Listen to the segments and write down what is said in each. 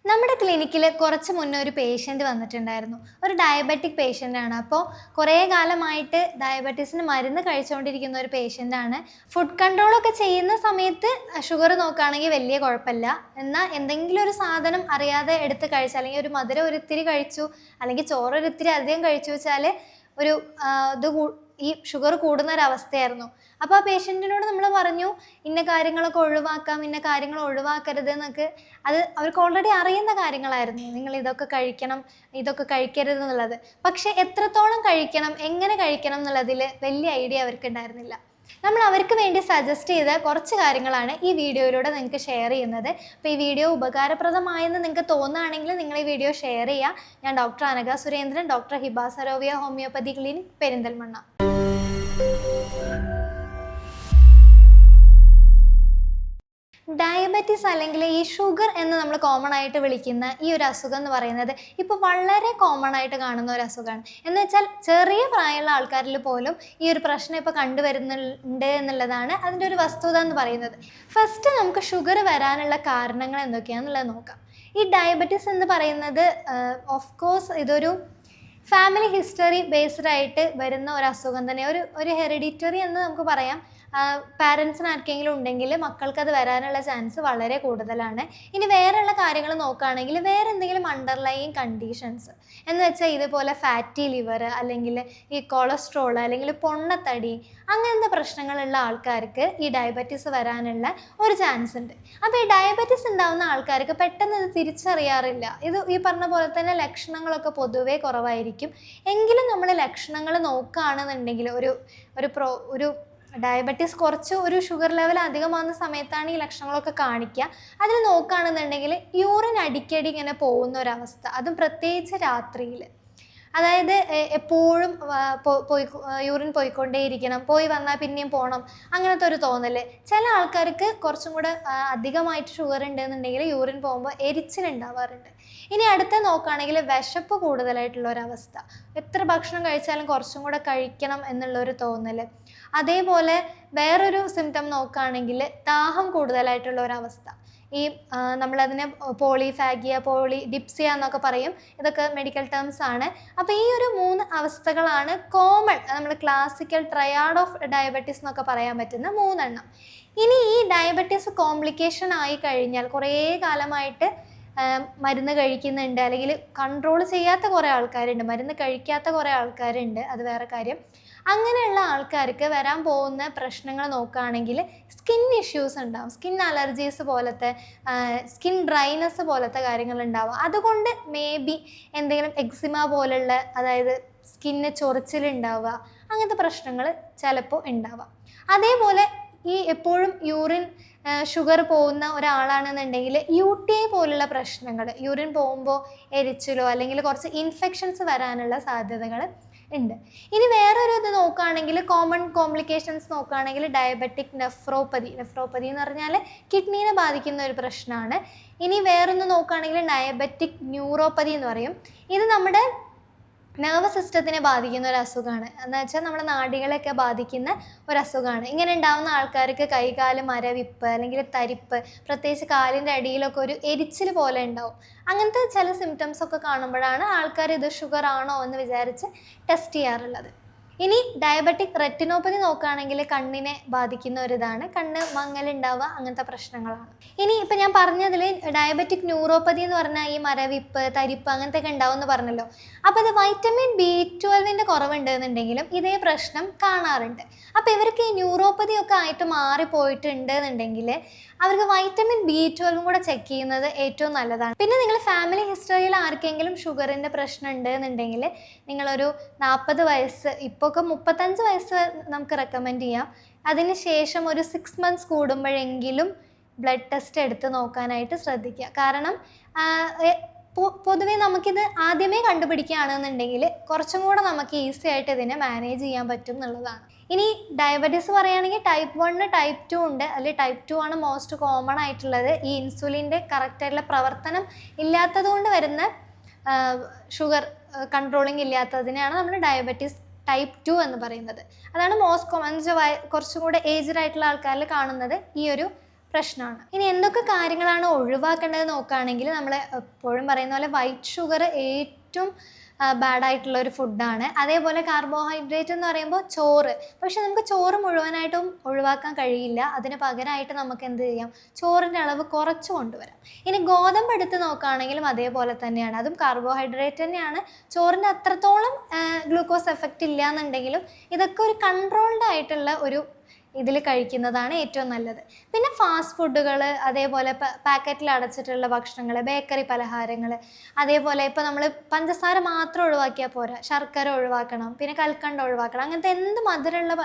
നമ്മുടെ ക്ലിനിക്കിൽ കുറച്ച് മുന്നേ ഒരു പേഷ്യൻ്റ് വന്നിട്ടുണ്ടായിരുന്നു. ഒരു ഡയബറ്റിക് പേഷ്യൻ്റാണ്. അപ്പോൾ കുറേ കാലമായിട്ട് ഡയബറ്റീസിന് മരുന്ന് കഴിച്ചുകൊണ്ടിരിക്കുന്ന ഒരു പേഷ്യൻ്റാണ്. ഫുഡ് കൺട്രോളൊക്കെ ചെയ്യുന്ന സമയത്ത് ഷുഗർ നോക്കുകയാണെങ്കിൽ വലിയ കുഴപ്പമില്ല. എന്നാൽ എന്തെങ്കിലും ഒരു സാധനം അറിയാതെ എടുത്ത് കഴിച്ചു, അല്ലെങ്കിൽ ഒരു മധുരം ഒരിത്തിരി കഴിച്ചു, അല്ലെങ്കിൽ ചോറ് ഒരിത്തിരി അധികം കഴിച്ചു വെച്ചാൽ ഒരു ഈ ഷുഗർ കൂടുന്ന ഒരവസ്ഥയായിരുന്നു. അപ്പോൾ ആ പേഷ്യൻറ്റിനോട് നമ്മൾ പറഞ്ഞു ഇന്ന കാര്യങ്ങളൊക്കെ ഒഴിവാക്കാം, ഇന്ന കാര്യങ്ങൾ ഒഴിവാക്കരുത് എന്നൊക്കെ. അത് അവർക്ക് ഓൾറെഡി അറിയുന്ന കാര്യങ്ങളായിരുന്നു. നിങ്ങൾ ഇതൊക്കെ കഴിക്കണം, ഇതൊക്കെ കഴിക്കരുത് എന്നുള്ളത്. പക്ഷെ എത്രത്തോളം കഴിക്കണം, എങ്ങനെ കഴിക്കണം എന്നുള്ളതിൽ വലിയ ഐഡിയ അവർക്ക് ഉണ്ടായിരുന്നില്ല. നമ്മൾ അവർക്ക് വേണ്ടി സജസ്റ്റ് ചെയ്ത കുറച്ച് കാര്യങ്ങളാണ് ഈ വീഡിയോയിലൂടെ നിങ്ങൾക്ക് ഷെയർ ചെയ്യുന്നത്. അപ്പോൾ ഈ വീഡിയോ ഉപകാരപ്രദമായെന്ന് നിങ്ങൾക്ക് തോന്നുകയാണെങ്കിൽ നിങ്ങൾ ഈ വീഡിയോ ഷെയർ ചെയ്യുക. ഞാൻ doctor Anagha Surendran, doctor Hiba Sarovia homeopathy clinic, Perinthalmanna. Diabetes അല്ലെങ്കിൽ ഈ ഷുഗർ എന്ന് നമ്മൾ കോമൺ ആയിട്ട് വിളിക്കുന്ന ഈ ഒരു അസുഖം എന്ന് പറയുന്നത് ഇപ്പോൾ വളരെ കോമൺ ആയിട്ട് കാണുന്ന ഒരു അസുഖമാണ്. എന്ന് വെച്ചാൽ ചെറിയ പ്രായമുള്ള ആൾക്കാരിൽ പോലും ഈ ഒരു പ്രശ്നം ഇപ്പോൾ കണ്ടുവരുന്നുണ്ട് എന്നുള്ളതാണ് അതിൻ്റെ ഒരു വസ്തുത എന്ന് പറയുന്നത്. ഫസ്റ്റ് നമുക്ക് ഷുഗർ വരാനുള്ള കാരണങ്ങൾ എന്തൊക്കെയാണെന്നുള്ളത് നോക്കാം. ഈ ഡയബറ്റീസ് എന്ന് പറയുന്നത് ഓഫ് കോഴ്സ് ഇതൊരു ഫാമിലി ഹിസ്റ്ററി ബേസ്ഡ് ആയിട്ട് വരുന്ന ഒരു അസുഖം തന്നെ, ഒരു ഹെറിഡിറ്ററി എന്ന് നമുക്ക് പറയാം. പാരൻസിന് ആർക്കെങ്കിലും ഉണ്ടെങ്കിൽ മക്കൾക്കത് വരാനുള്ള ചാൻസ് വളരെ കൂടുതലാണ്. ഇനി വേറെയുള്ള കാര്യങ്ങൾ നോക്കുകയാണെങ്കിൽ വേറെ എന്തെങ്കിലും അണ്ടർലൈയിങ് കണ്ടീഷൻസ് എന്ന് വെച്ചാൽ ഇതുപോലെ ഫാറ്റി ലിവർ, അല്ലെങ്കിൽ ഈ കൊളസ്ട്രോൾ, അല്ലെങ്കിൽ പൊണ്ണത്തടി, അങ്ങനത്തെ പ്രശ്നങ്ങളുള്ള ആൾക്കാർക്ക് ഈ ഡയബറ്റീസ് വരാനുള്ള ഒരു ചാൻസ് ഉണ്ട്. അപ്പോൾ ഈ ഡയബറ്റീസ് ഉണ്ടാകുന്ന ആൾക്കാർക്ക് പെട്ടെന്ന് ഇത് തിരിച്ചറിയാറില്ല. ഇത് ഈ പറഞ്ഞ പോലെ തന്നെ ലക്ഷണങ്ങളൊക്കെ പൊതുവേ കുറവായിരിക്കും. എങ്കിലും നമ്മൾ ലക്ഷണങ്ങൾ നോക്കുകയാണെന്നുണ്ടെങ്കിൽ ഒരു ഡയബറ്റീസ് കുറച്ച് ഒരു ഷുഗർ ലെവൽ അധികമാകുന്ന സമയത്താണ് ഈ ലക്ഷണങ്ങളൊക്കെ കാണിക്കുക. അതിൽ നോക്കുകയാണെന്നുണ്ടെങ്കിൽ യൂറിൻ അടിക്കടി ഇങ്ങനെ പോകുന്ന ഒരവസ്ഥ, അതും പ്രത്യേകിച്ച് രാത്രിയിൽ. അതായത് എപ്പോഴും യൂറിൻ പോയിക്കൊണ്ടേയിരിക്കണം, പോയി വന്നാൽ പിന്നെയും പോകണം, അങ്ങനത്തെ ഒരു തോന്നൽ. ചില ആൾക്കാർക്ക് കുറച്ചും കൂടെ അധികമായിട്ട് ഷുഗർ ഉണ്ടെന്നുണ്ടെങ്കിൽ യൂറിൻ പോകുമ്പോൾ എരിച്ചിലുണ്ടാവാറുണ്ട്. ഇനി അടുത്ത നോക്കുകയാണെങ്കിൽ വിശപ്പ് കൂടുതലായിട്ടുള്ള ഒരവസ്ഥ, എത്ര ഭക്ഷണം കഴിച്ചാലും കുറച്ചും കൂടെ കഴിക്കണം എന്നുള്ളൊരു തോന്നൽ. അതേപോലെ വേറൊരു സിംറ്റം നോക്കുകയാണെങ്കിൽ ദാഹം കൂടുതലായിട്ടുള്ള ഒരവസ്ഥ. ഈ നമ്മളതിനെ പോളിഫാഗിയ, ഡിപ്സിയ എന്നൊക്കെ പറയും. ഇതൊക്കെ മെഡിക്കൽ ടേംസ് ആണ്. അപ്പോൾ ഈ ഒരു 3 അവസ്ഥകളാണ് കോമൺ, നമ്മൾ ക്ലാസിക്കൽ ട്രയാഡ് ഓഫ് ഡയബറ്റീസ് എന്നൊക്കെ പറയാൻ പറ്റുന്ന 3 എണ്ണം. ഇനി ഈ ഡയബറ്റീസ് കോംപ്ലിക്കേഷൻ ആയി കഴിഞ്ഞാൽ കുറേ കാലമായിട്ട് മരുന്ന് കഴിക്കുന്നുണ്ട്, അല്ലെങ്കിൽ കൺട്രോൾ ചെയ്യാത്ത കുറേ ആൾക്കാരുണ്ട്, മരുന്ന് കഴിക്കാത്ത കുറേ ആൾക്കാരുണ്ട്, അത് വേറെ കാര്യം. അങ്ങനെയുള്ള ആൾക്കാർക്ക് വരാൻ പോകുന്ന പ്രശ്നങ്ങൾ നോക്കുകയാണെങ്കിൽ സ്കിൻ ഇഷ്യൂസ് ഉണ്ടാവും, സ്കിൻ അലർജീസ് പോലത്തെ, സ്കിൻ ഡ്രൈനെസ് പോലത്തെ കാര്യങ്ങൾ ഉണ്ടാവും. അതുകൊണ്ട് മേ ബി എന്തെങ്കിലും എക്സിമ പോലുള്ള, അതായത് സ്കിന്ന് ചൊറിച്ചിലുണ്ടാവുക, അങ്ങനത്തെ പ്രശ്നങ്ങൾ ചിലപ്പോൾ ഉണ്ടാവാം. അതേപോലെ ഈ എപ്പോഴും ഷുഗർ പോകുന്ന ഒരാളാണെന്നുണ്ടെങ്കിൽ UTI പോലുള്ള പ്രശ്നങ്ങൾ, യൂറിൻ പോകുമ്പോൾ എരിച്ചിലോ അല്ലെങ്കിൽ കുറച്ച് ഇൻഫെക്ഷൻസ് വരാനുള്ള സാധ്യതകൾ ഉണ്ട്. ഇനി വേറൊരു ഇത് നോക്കുകയാണെങ്കിൽ കോമൺ കോംപ്ലിക്കേഷൻസ് നോക്കുകയാണെങ്കിൽ ഡയബറ്റിക് നെഫ്രോപ്പതി എന്ന് പറഞ്ഞാൽ കിഡ്നീനെ ബാധിക്കുന്ന ഒരു പ്രശ്നമാണ്. ഇനി വേറൊന്ന് നോക്കുകയാണെങ്കിൽ ഡയബറ്റിക് ന്യൂറോപ്പതി എന്ന് പറയും. ഇത് നമ്മുടെ നെർവസ് സിസ്റ്റത്തിനെ ബാധിക്കുന്ന ഒരു അസുഖമാണ്. എന്ന് വെച്ചാൽ നമ്മുടെ നാഡികളെയൊക്കെ ബാധിക്കുന്ന ഒരു അസുഖമാണ്. ഇങ്ങനെ ഉണ്ടാകുന്ന ആൾക്കാർക്ക് കൈകാല് മരവിപ്പ്, അല്ലെങ്കിൽ തരിപ്പ്, പ്രത്യേകിച്ച് കാലിൻ്റെ അടിയിലൊക്കെ ഒരു എരിച്ചിൽ പോലെ ഉണ്ടാവും. അങ്ങനത്തെ ചില സിംറ്റംസ് ഒക്കെ കാണുമ്പോഴാണ് ആൾക്കാർ ഇത് ഷുഗർ ആണോ എന്ന് വിചാരിച്ച് ടെസ്റ്റ് ചെയ്യാറുള്ളത്. ഇനി ഡയബറ്റിക് റെറ്റിനോപ്പതി നോക്കുകയാണെങ്കിൽ കണ്ണിനെ ബാധിക്കുന്ന ഒരിതാണ്, കണ്ണ് മങ്ങലുണ്ടാവുക, അങ്ങനത്തെ പ്രശ്നങ്ങളാണ്. ഇനി ഇപ്പം ഞാൻ പറഞ്ഞതിൽ ഡയബറ്റിക് ന്യൂറോപ്പതി എന്ന് പറഞ്ഞാൽ ഈ മരവിപ്പ്, തരിപ്പ് അങ്ങനത്തെ ഒക്കെ ഉണ്ടാവും എന്ന് പറഞ്ഞല്ലോ. അപ്പോൾ ഇത് വൈറ്റമിൻ B12 കുറവുണ്ടെന്നുണ്ടെങ്കിലും ഇതേ പ്രശ്നം കാണാറുണ്ട്. അപ്പോൾ ഇവർക്ക് ഈ ന്യൂറോപ്പതി ഒക്കെ ആയിട്ട് മാറിപ്പോയിട്ടുണ്ട് എന്നുണ്ടെങ്കിൽ അവർക്ക് വൈറ്റമിൻ B12 കൂടെ ചെക്ക് ചെയ്യുന്നത് ഏറ്റവും നല്ലതാണ്. പിന്നെ നിങ്ങൾ ഫാമിലി ഹിസ്റ്ററിയിൽ ആർക്കെങ്കിലും ഷുഗറിൻ്റെ പ്രശ്നം ഉണ്ട് എന്നുണ്ടെങ്കിൽ നിങ്ങളൊരു 40 വയസ്സ്, ഇപ്പോൾ 35 വയസ്സ് നമുക്ക് റെക്കമെൻഡ് ചെയ്യാം. അതിന് ശേഷം ഒരു 6 months കൂടുമ്പോഴെങ്കിലും ബ്ലഡ് ടെസ്റ്റ് എടുത്ത് നോക്കാനായിട്ട് ശ്രദ്ധിക്കുക. കാരണം പൊതുവേ നമുക്കിത് ആദ്യമേ കണ്ടുപിടിക്കുകയാണെന്നുണ്ടെങ്കിൽ കുറച്ചും കൂടെ നമുക്ക് ഈസി ആയിട്ട് ഇതിനെ മാനേജ് ചെയ്യാൻ പറ്റും എന്നുള്ളതാണ്. ഇനി ഡയബറ്റീസ് പറയുകയാണെങ്കിൽ ടൈപ്പ് 1, ടൈപ്പ് 2 ഉണ്ട്. അതിൽ ടൈപ്പ് 2 ആണ് മോസ്റ്റ് കോമൺ ആയിട്ടുള്ളത്. ഈ ഇൻസുലിൻ്റെ കറക്റ്റായിട്ടുള്ള പ്രവർത്തനം ഇല്ലാത്തത് കൊണ്ട് വരുന്ന ഷുഗർ കൺട്രോളിങ് ഇല്ലാത്തതിനെയാണ് നമ്മൾ ഡയബറ്റീസ് ടൈപ്പ് 2 എന്ന് പറയുന്നത്. അതാണ് മോസ്റ്റ് കോമൺ. കുറച്ചും കൂടെ ഏജ്ഡ് ആയിട്ടുള്ള ആൾക്കാരിൽ കാണുന്നത് ഈ ഒരു പ്രശ്നമാണ്. ഇനി എന്തൊക്കെ കാര്യങ്ങളാണ് ഒഴിവാക്കേണ്ടത് നോക്കുകയാണെങ്കിൽ നമ്മൾ എപ്പോഴും പറയുന്ന പോലെ വൈറ്റ് ഷുഗർ ഏറ്റവും ബാഡായിട്ടുള്ള ഒരു ഫുഡാണ്. അതേപോലെ കാർബോഹൈഡ്രേറ്റ് എന്ന് പറയുമ്പോൾ ചോറ്, പക്ഷെ നമുക്ക് ചോറ് മുഴുവനായിട്ടും ഒഴിവാക്കാൻ കഴിയില്ല. അതിന് പകരമായിട്ട് നമുക്ക് എന്ത് ചെയ്യാം, ചോറിൻ്റെ അളവ് കുറച്ച് കൊണ്ടുവരാം. ഇനി ഗോതമ്പ് എടുത്ത് നോക്കുകയാണെങ്കിലും അതേപോലെ തന്നെയാണ്, അതും കാർബോഹൈഡ്രേറ്റ് തന്നെയാണ്. ചോറിൻ്റെ അത്രത്തോളം ഗ്ലൂക്കോസ് എഫക്റ്റ് ഇല്ല എന്നുണ്ടെങ്കിലും ഇതൊക്കെ ഒരു കൺട്രോൾഡ് ആയിട്ടുള്ള ഒരു ഇതിൽ കഴിക്കുന്നതാണ് ഏറ്റവും നല്ലത്. പിന്നെ ഫാസ്റ്റ് ഫുഡുകൾ, അതേപോലെ പാക്കറ്റിൽ അടച്ചിട്ടുള്ള ഭക്ഷണങ്ങൾ, ബേക്കറി പലഹാരങ്ങൾ, അതേപോലെ ഇപ്പോൾ നമ്മൾ പഞ്ചസാര മാത്രം ഒഴിവാക്കിയാൽ പോരാ, ശർക്കര ഒഴിവാക്കണം, പിന്നെ കൽക്കണ്ടം ഒഴിവാക്കണം. അങ്ങനത്തെ എന്ത് മധുരമുള്ള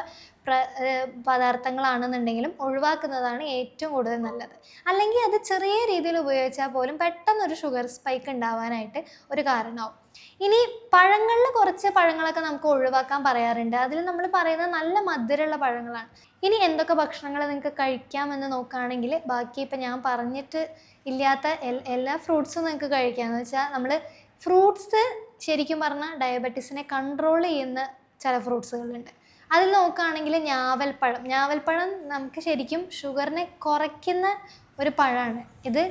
പദാർത്ഥങ്ങളാണെന്നുണ്ടെങ്കിലും ഒഴിവാക്കുന്നതാണ് ഏറ്റവും കൂടുതൽ നല്ലത്. അല്ലെങ്കിൽ അത് ചെറിയ രീതിയിൽ ഉപയോഗിച്ചാൽ പോലും പെട്ടെന്നൊരു ഷുഗർ സ്പൈക്ക് ഉണ്ടാവാനായിട്ട് ഒരു കാരണമാവും. ഇനി പഴങ്ങളിൽ കുറച്ച് പഴങ്ങളൊക്കെ നമുക്ക് ഒഴിവാക്കാൻ പറയാറുണ്ട്. അതിൽ നമ്മൾ പറയുന്നത് നല്ല മധുരമുള്ള പഴങ്ങളാണ്. ഇനി എന്തൊക്കെ ഭക്ഷണങ്ങൾ നിങ്ങൾക്ക് കഴിക്കാമെന്ന് നോക്കുകയാണെങ്കിൽ ബാക്കി ഇപ്പം ഞാൻ പറഞ്ഞിട്ട് ഇല്ലാത്ത എല്ലാ ഫ്രൂട്ട്സും നിങ്ങൾക്ക് കഴിക്കാമെന്ന് വെച്ചാൽ, നമ്മൾ ഫ്രൂട്ട്സ് ശരിക്കും പറഞ്ഞാൽ ഡയബറ്റീസിനെ കൺട്രോൾ ചെയ്യുന്ന ചില ഫ്രൂട്ട്സുകളുണ്ട്. അതിൽ നോക്കുകയാണെങ്കിൽ ഞാവൽപ്പഴം നമുക്ക് ശരിക്കും ഷുഗറിനെ കുറയ്ക്കുന്ന ഒരു പഴമാണ്. ഇത്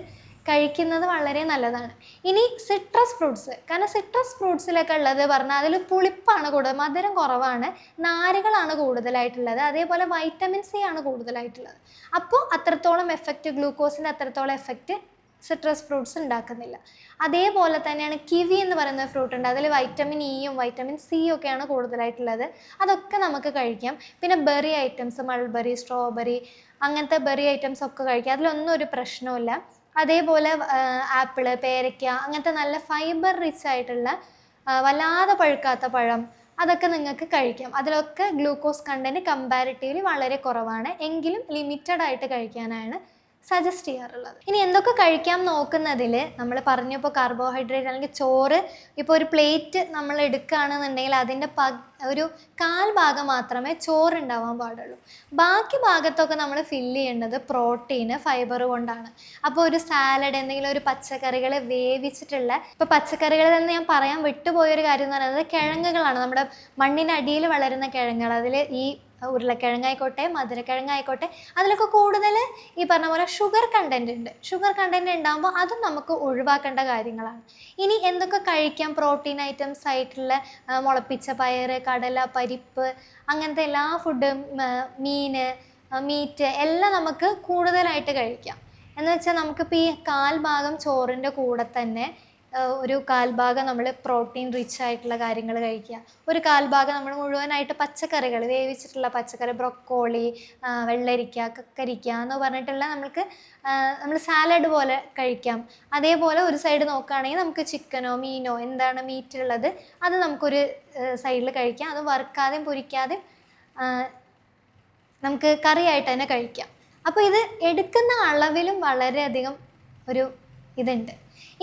കഴിക്കുന്നത് വളരെ നല്ലതാണ്. ഇനി സിട്രസ് ഫ്രൂട്ട്സ്, കാരണം സിട്രസ് ഫ്രൂട്ട്സിലൊക്കെ ഉള്ളത് പറഞ്ഞാൽ അതിൽ പുളിപ്പാണ് കൂടുതൽ, മധുരം കുറവാണ്, നാരുകളാണ് കൂടുതലായിട്ടുള്ളത്, അതേപോലെ വൈറ്റമിൻ സി ആണ് കൂടുതലായിട്ടുള്ളത്. അപ്പോൾ അത്രത്തോളം എഫക്റ്റ്, ഗ്ലൂക്കോസിൻ്റെ അത്രത്തോളം എഫക്റ്റ് സിട്രസ് ഫ്രൂട്ട്സ് ഉണ്ടാക്കുന്നില്ല. അതേപോലെ തന്നെയാണ് കിവി എന്ന് പറയുന്ന ഫ്രൂട്ട് ഉണ്ട്, അതിൽ വൈറ്റമിൻ ഇയും വൈറ്റമിൻ സിയും ഒക്കെയാണ് കൂടുതലായിട്ടുള്ളത്. അതൊക്കെ നമുക്ക് കഴിക്കാം. പിന്നെ ബെറി ഐറ്റംസ്, മൾബറി, സ്ട്രോബെറി, അങ്ങനത്തെ ബെറി ഐറ്റംസ് ഒക്കെ കഴിക്കാം, അതിലൊന്നും ഒരു പ്രശ്നവുമില്ല. അതേപോലെ ആപ്പിള്, പേരയ്ക്ക, അങ്ങനത്തെ നല്ല ഫൈബർ റിച്ച് ആയിട്ടുള്ള വല്ലാതെ പഴുക്കാത്ത പഴം, അതൊക്കെ നിങ്ങൾക്ക് കഴിക്കാം. അതിലൊക്കെ ഗ്ലൂക്കോസ് കണ്ടൻറ്റ് കമ്പാരിറ്റീവ്ലി വളരെ കുറവാണ്, എങ്കിലും ലിമിറ്റഡ് ആയിട്ട് കഴിക്കാനാണ് സജസ്റ്റ് ചെയ്യാറുള്ളത്. ഇനി എന്തൊക്കെ കഴിക്കാം നോക്കുന്നതിൽ നമ്മൾ പറഞ്ഞപ്പോൾ കാർബോഹൈഡ്രേറ്റ് അല്ലെങ്കിൽ ചോറ്, ഇപ്പോൾ ഒരു പ്ലേറ്റ് നമ്മൾ എടുക്കുകയാണെന്നുണ്ടെങ്കിൽ അതിൻ്റെ ഒരു 1/4 ഭാഗം മാത്രമേ ചോറ് ഉണ്ടാവാൻ പാടുള്ളൂ. ബാക്കി ഭാഗത്തൊക്കെ നമ്മൾ ഫില്ല് ചെയ്യേണ്ടത് പ്രോട്ടീന്, ഫൈബർ കൊണ്ടാണ്. അപ്പോൾ ഒരു സാലഡ്, എന്തെങ്കിലും ഒരു പച്ചക്കറികൾ വേവിച്ചിട്ടുള്ള, ഇപ്പോൾ പച്ചക്കറികൾ തന്നെ ഞാൻ പറയാൻ വിട്ടുപോയൊരു കാര്യം എന്ന് പറയുന്നത് കിഴങ്ങുകളാണ്. നമ്മുടെ മണ്ണിനടിയിൽ വളരുന്ന കിഴങ്ങുകൾ, അതിൽ ഈ ഉരുളക്കിഴങ്ങായിക്കോട്ടെ, മധുരക്കിഴങ്ങായിക്കോട്ടെ, അതിലൊക്കെ കൂടുതൽ ഈ പറഞ്ഞ പോലെ ഷുഗർ കണ്ടൻറ്റ് ഉണ്ട്. ഷുഗർ കണ്ടൻറ്റ് ഉണ്ടാകുമ്പോൾ അതും നമുക്ക് ഒഴിവാക്കേണ്ട കാര്യങ്ങളാണ്. ഇനി എന്തൊക്കെ കഴിക്കാം പ്രോട്ടീൻ ഐറ്റംസ് ആയിട്ടുള്ള, മുളപ്പിച്ച പയർ, കടല, പരിപ്പ്, അങ്ങനത്തെ എല്ലാ ഫുഡും, മീൻ, മീറ്റ് എല്ലാം നമുക്ക് കൂടുതലായിട്ട് കഴിക്കാം. എന്ന് വെച്ചാൽ നമുക്കിപ്പോൾ ഈ 1/4 ഭാഗം ചോറിൻ്റെ കൂടെ തന്നെ ഒരു 1/4 ഭാഗം നമ്മൾ പ്രോട്ടീൻ റിച്ച് ആയിട്ടുള്ള കാര്യങ്ങൾ കഴിക്കുക, ഒരു 1/4 ഭാഗം നമ്മൾ മുഴുവനായിട്ട് പച്ചക്കറികൾ, വേവിച്ചിട്ടുള്ള പച്ചക്കറി, ബ്രൊക്കോളി, വെള്ളരിക്ക, കക്കരിക്ക എന്ന് പറഞ്ഞിട്ടുള്ള നമ്മൾ സാലഡ് പോലെ കഴിക്കാം. അതേപോലെ ഒരു സൈഡ് നോക്കുകയാണെങ്കിൽ നമുക്ക് ചിക്കനോ മീനോ എന്താണ് മീറ്റ് ഉള്ളത് അത് നമുക്കൊരു സൈഡിൽ കഴിക്കാം. അത് വറുക്കാതെയും പൊരിക്കാതെയും നമുക്ക് കറിയായിട്ട് തന്നെ കഴിക്കാം. അപ്പോൾ ഇത് എടുക്കുന്ന അളവിലും വളരെയധികം ഒരു ഇതുണ്ട്.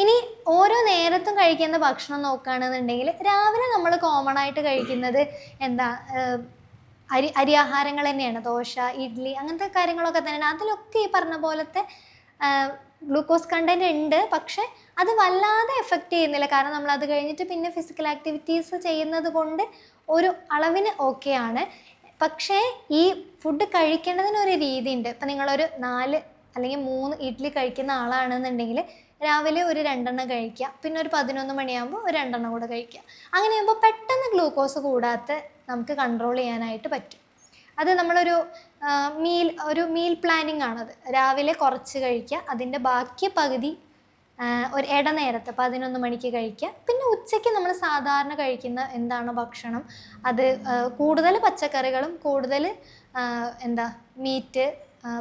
ഇനി ഓരോ നേരത്തും കഴിക്കുന്ന ഭക്ഷണം നോക്കുകയാണെന്നുണ്ടെങ്കിൽ രാവിലെ നമ്മൾ കോമൺ ആയിട്ട് കഴിക്കുന്നത് എന്താ, അരി ആഹാരങ്ങൾ തന്നെയാണ്. ദോശ, ഇഡ്ഡലി, അങ്ങനത്തെ കാര്യങ്ങളൊക്കെ തന്നെയാണ്. അതിലൊക്കെ ഈ പറഞ്ഞ പോലത്തെ ഗ്ലൂക്കോസ് കണ്ടൻറ്റ് ഉണ്ട്, പക്ഷെ അത് വല്ലാതെ എഫക്റ്റ് ചെയ്യുന്നില്ല. കാരണം നമ്മൾ അത് കഴിഞ്ഞിട്ട് പിന്നെ ഫിസിക്കൽ ആക്ടിവിറ്റീസ് ചെയ്യുന്നത് കൊണ്ട് ഒരു അളവിന് ഓക്കെയാണ്. പക്ഷേ ഈ ഫുഡ് കഴിക്കേണ്ടതിനൊരു രീതിയുണ്ട്. ഇപ്പം നിങ്ങളൊരു 4 അല്ലെങ്കിൽ 3 ഇഡ്ഡലി കഴിക്കുന്ന ആളാണെന്നുണ്ടെങ്കിൽ രാവിലെ ഒരു 2 എണ്ണം കഴിക്കുക, പിന്നെ ഒരു 11 മണിയാകുമ്പോൾ ഒരു 2 എണ്ണം കൂടെ കഴിക്കുക. അങ്ങനെയാകുമ്പോൾ പെട്ടെന്ന് ഗ്ലൂക്കോസ് കൂടാത്ത നമുക്ക് കൺട്രോൾ ചെയ്യാനായിട്ട് പറ്റും. അത് നമ്മളൊരു മീൽ പ്ലാനിങ് ആണത്. രാവിലെ കുറച്ച് കഴിക്കുക, അതിൻ്റെ ബാക്കി പകുതി ഒരു ഇടനേരത്ത് 11 മണിക്ക് കഴിക്കുക. പിന്നെ ഉച്ചയ്ക്ക് നമ്മൾ സാധാരണ കഴിക്കുന്ന എന്താണോ ഭക്ഷണം അത് കൂടുതൽ പച്ചക്കറികളും കൂടുതൽ മീറ്റ്,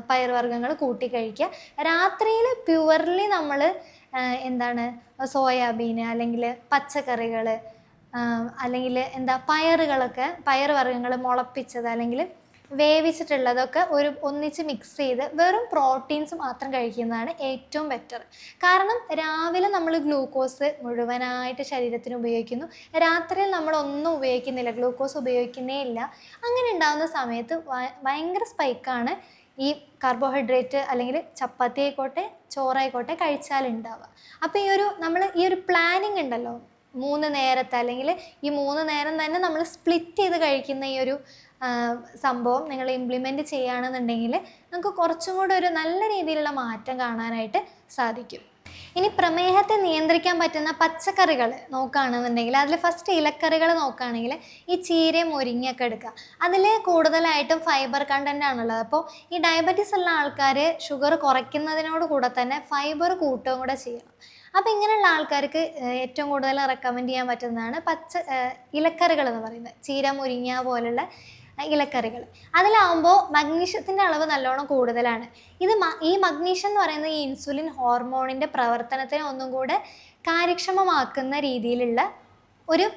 പയറുവർഗ്ഗങ്ങൾ കൂട്ടി കഴിക്കുക. രാത്രിയിൽ പ്യുവർലി നമ്മൾ സോയാബീന് അല്ലെങ്കിൽ പച്ചക്കറികൾ അല്ലെങ്കിൽ പയറുവർഗ്ഗങ്ങൾ മുളപ്പിച്ചത് അല്ലെങ്കിൽ വേവിച്ചിട്ടുള്ളതൊക്കെ ഒന്നിച്ച് മിക്സ് ചെയ്ത് വെറും പ്രോട്ടീൻസ് മാത്രം കഴിക്കുന്നതാണ് ഏറ്റവും ബെറ്റർ. കാരണം രാവിലെ നമ്മൾ ഗ്ലൂക്കോസ് മുഴുവനായിട്ട് ശരീരത്തിന് ഉപയോഗിക്കുന്നു, രാത്രിയിൽ നമ്മളൊന്നും ഉപയോഗിക്കുന്നില്ല, ഗ്ലൂക്കോസ് ഉപയോഗിക്കുന്നേ ഇല്ല. അങ്ങനെ ഉണ്ടാകുന്ന സമയത്ത് ഭയങ്കര സ്പൈക്കാണ് ഈ കാർബോഹൈഡ്രേറ്റ് അല്ലെങ്കിൽ ചപ്പാത്തി ആയിക്കോട്ടെ ചോറായിക്കോട്ടെ കഴിച്ചാലുണ്ടാവുക. അപ്പോൾ നമ്മൾ ഈ ഒരു പ്ലാനിങ് ഉണ്ടല്ലോ, 3 നേരത്തെ അല്ലെങ്കിൽ ഈ 3 നേരം തന്നെ നമ്മൾ സ്പ്ലിറ്റ് ചെയ്ത് കഴിക്കുന്ന ഈ ഒരു സംഭവം നിങ്ങൾ ഇംപ്ലിമെൻറ്റ് ചെയ്യുകയാണെന്നുണ്ടെങ്കിൽ നമുക്ക് കുറച്ചും കൂടെ ഒരു നല്ല രീതിയിലുള്ള മാറ്റം കാണാനായിട്ട് സാധിക്കും. ഇനി പ്രമേഹത്തെ നിയന്ത്രിക്കാൻ പറ്റുന്ന പച്ചക്കറികൾ നോക്കുകയാണെന്നുണ്ടെങ്കിൽ അതിൽ ഫസ്റ്റ് ഇലക്കറികൾ നോക്കുകയാണെങ്കിൽ ഈ ചീരയും മുരിങ്ങയൊക്കെ എടുക്കുക. അതിൽ കൂടുതലായിട്ടും ഫൈബർ കണ്ടൻ്റ് ആണുള്ളത്. അപ്പോൾ ഈ ഡയബറ്റീസ് ഉള്ള ആൾക്കാർ ഷുഗർ കുറയ്ക്കുന്നതിനോട് കൂടെ തന്നെ ഫൈബർ കൂട്ടുകയും കൂടെ ചെയ്യണം. അപ്പോൾ ഇങ്ങനെയുള്ള ആൾക്കാർക്ക് ഏറ്റവും കൂടുതൽ റെക്കമെൻഡ് ചെയ്യാൻ പറ്റുന്നതാണ് ഇലക്കറികൾ എന്ന് പറയുന്നത്. ചീര, മുരിങ്ങ പോലുള്ള ഇലക്കറികൾ. അതിലാവുമ്പോൾ മഗ്നീഷ്യത്തിൻ്റെ അളവ് നല്ലോണം കൂടുതലാണ്. ഈ മഗ്നീഷ്യം എന്ന് പറയുന്നത് ഈ ഇൻസുലിൻ ഹോർമോണിൻ്റെ പ്രവർത്തനത്തിനെ ഒന്നും കൂടെ കാര്യക്ഷമമാക്കുന്ന രീതിയിലുള്ള ഒരു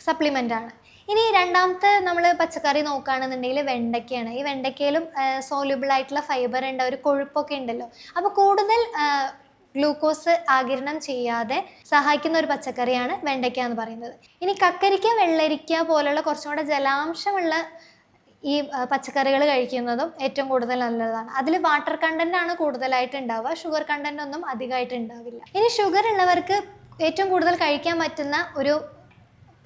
സപ്ലിമെൻ്റാണ്. ഇനി രണ്ടാമത്തെ നമ്മൾ പച്ചക്കറി നോക്കുകയാണെന്നുണ്ടെങ്കിൽ വെണ്ടയ്ക്കയാണ്. ഈ വെണ്ടയ്ക്കയിലും സോല്യൂബിളായിട്ടുള്ള ഫൈബർ ഉണ്ട്, ഒരു കൊഴുപ്പൊക്കെ ഉണ്ടല്ലോ. അപ്പോൾ കൂടുതൽ ഗ്ലൂക്കോസ് ആഗിരണം ചെയ്യാതെ സഹായിക്കുന്ന ഒരു പച്ചക്കറിയാണ് വെണ്ടയ്ക്ക എന്ന് പറയുന്നത്. ഇനി കക്കരിക്ക, വെള്ളരിക്ക പോലുള്ള കുറച്ചും കൂടെ ജലാംശമുള്ള ഈ പച്ചക്കറികൾ കഴിക്കുന്നതും ഏറ്റവും കൂടുതൽ നല്ലതാണ്. അതിൽ വാട്ടർ കണ്ടൻ്റ് ആണ് കൂടുതലായിട്ട് ഉണ്ടാവുക, ഷുഗർ കണ്ടൻ്റ് ഒന്നും അധികമായിട്ട് ഉണ്ടാവില്ല. ഇനി ഷുഗർ ഉള്ളവർക്ക് ഏറ്റവും കൂടുതൽ കഴിക്കാൻ പറ്റുന്ന ഒരു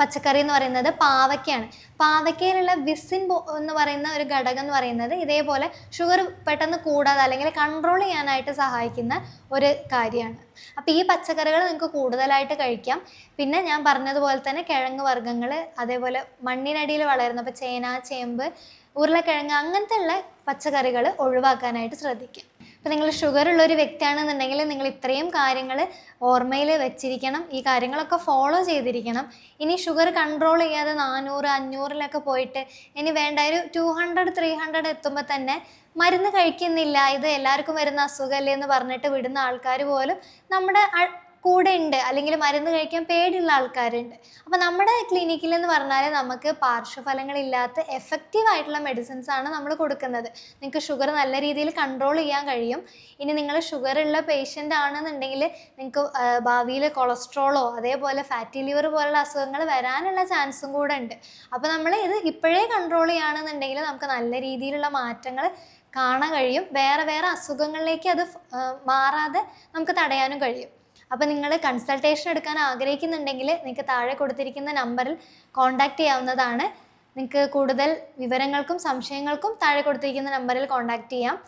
പച്ചക്കറി എന്ന് പറയുന്നത് പാവയ്ക്കയാണ്. പാവയ്ക്കയിലുള്ള വിസിൻ എന്ന് പറയുന്ന ഒരു ഘടകം എന്ന് പറയുന്നത് ഇതേപോലെ ഷുഗർ പെട്ടെന്ന് കൂടാതെ അല്ലെങ്കിൽ കൺട്രോൾ ചെയ്യാനായിട്ട് സഹായിക്കുന്ന ഒരു കാര്യമാണ്. അപ്പോൾ ഈ പച്ചക്കറികൾ നിങ്ങൾക്ക് കൂടുതലായിട്ട് കഴിക്കാം. പിന്നെ ഞാൻ പറഞ്ഞതുപോലെ തന്നെ കിഴങ്ങ് വർഗ്ഗങ്ങൾ, അതേപോലെ മണ്ണിനടിയിൽ വളരുന്ന ഇപ്പോൾ ചേന, ചേമ്പ്, ഉരുളക്കിഴങ്ങ് അങ്ങനത്തെ ഉള്ള പച്ചക്കറികൾ ഒഴിവാക്കാനായിട്ട് ശ്രദ്ധിക്കുക. അപ്പോൾ നിങ്ങൾ ഷുഗർ ഉള്ളൊരു വ്യക്തിയാണെന്നുണ്ടെങ്കിൽ നിങ്ങൾ ഇത്രയും കാര്യങ്ങൾ ഓർമ്മയിൽ വെച്ചിരിക്കണം. ഈ കാര്യങ്ങളൊക്കെ ഫോളോ ചെയ്തിരിക്കണം. ഇനി ഷുഗർ കൺട്രോൾ ചെയ്യാതെ 400, 500 പോയിട്ട് ഇനി വേണ്ട ഒരു 200, 300 എത്തുമ്പോൾ തന്നെ മരുന്ന് കഴിക്കുന്നില്ല, ഇത് എല്ലാവർക്കും വരുന്ന അസുഖമല്ലേ എന്ന് പറഞ്ഞിട്ട് വിടുന്ന ആൾക്കാർ പോലും നമ്മുടെ കൂടെ ഉണ്ട്, അല്ലെങ്കിൽ മരുന്ന് കഴിക്കാൻ പേടിയുള്ള ആൾക്കാരുണ്ട്. അപ്പോൾ നമ്മുടെ ക്ലിനിക്കിൽ എന്ന് പറഞ്ഞാൽ നമുക്ക് പാർശ്വഫലങ്ങളില്ലാത്ത എഫക്റ്റീവായിട്ടുള്ള മെഡിസിൻസ് ആണ് നമ്മൾ കൊടുക്കുന്നത്. നിങ്ങൾക്ക് ഷുഗർ നല്ല രീതിയിൽ കൺട്രോൾ ചെയ്യാൻ കഴിയും. ഇനി നിങ്ങൾ ഷുഗർ ഉള്ള പേഷ്യൻ്റ് ആണെന്നുണ്ടെങ്കിൽ നിങ്ങൾക്ക് ഭാവിയിൽ കൊളസ്ട്രോളോ അതേപോലെ ഫാറ്റി ലിവർ പോലുള്ള അസുഖങ്ങൾ വരാനുള്ള ചാൻസും കൂടെ ഉണ്ട്. അപ്പോൾ നമ്മൾ ഇത് ഇപ്പോഴേ കൺട്രോൾ ചെയ്യുകയാണെന്നുണ്ടെങ്കിൽ നമുക്ക് നല്ല രീതിയിലുള്ള മാറ്റങ്ങൾ കാണാൻ കഴിയും. വേറെ വേറെ അസുഖങ്ങളിലേക്ക് അത് മാറാതെ നമുക്ക് തടയാനും കഴിയും. അപ്പോൾ നിങ്ങൾ കൺസൾട്ടേഷൻ എടുക്കാൻ ആഗ്രഹിക്കുന്നുണ്ടെങ്കിൽ നിങ്ങൾക്ക് താഴെ കൊടുത്തിരിക്കുന്ന നമ്പറിൽ കോൺടാക്റ്റ് ചെയ്യാവുന്നതാണ്. നിങ്ങൾക്ക് കൂടുതൽ വിവരങ്ങൾക്കും സംശയങ്ങൾക്കും താഴെ കൊടുത്തിരിക്കുന്ന നമ്പറിൽ കോൺടാക്റ്റ് ചെയ്യാം.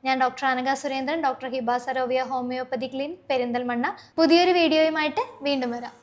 ഞാൻ doctor Anagha Surendran, doctor Hiba Sarovia homeopathy clinic, Perinthalmanna. പുതിയൊരു വീഡിയോയുമായിട്ട് വീണ്ടും വരാം.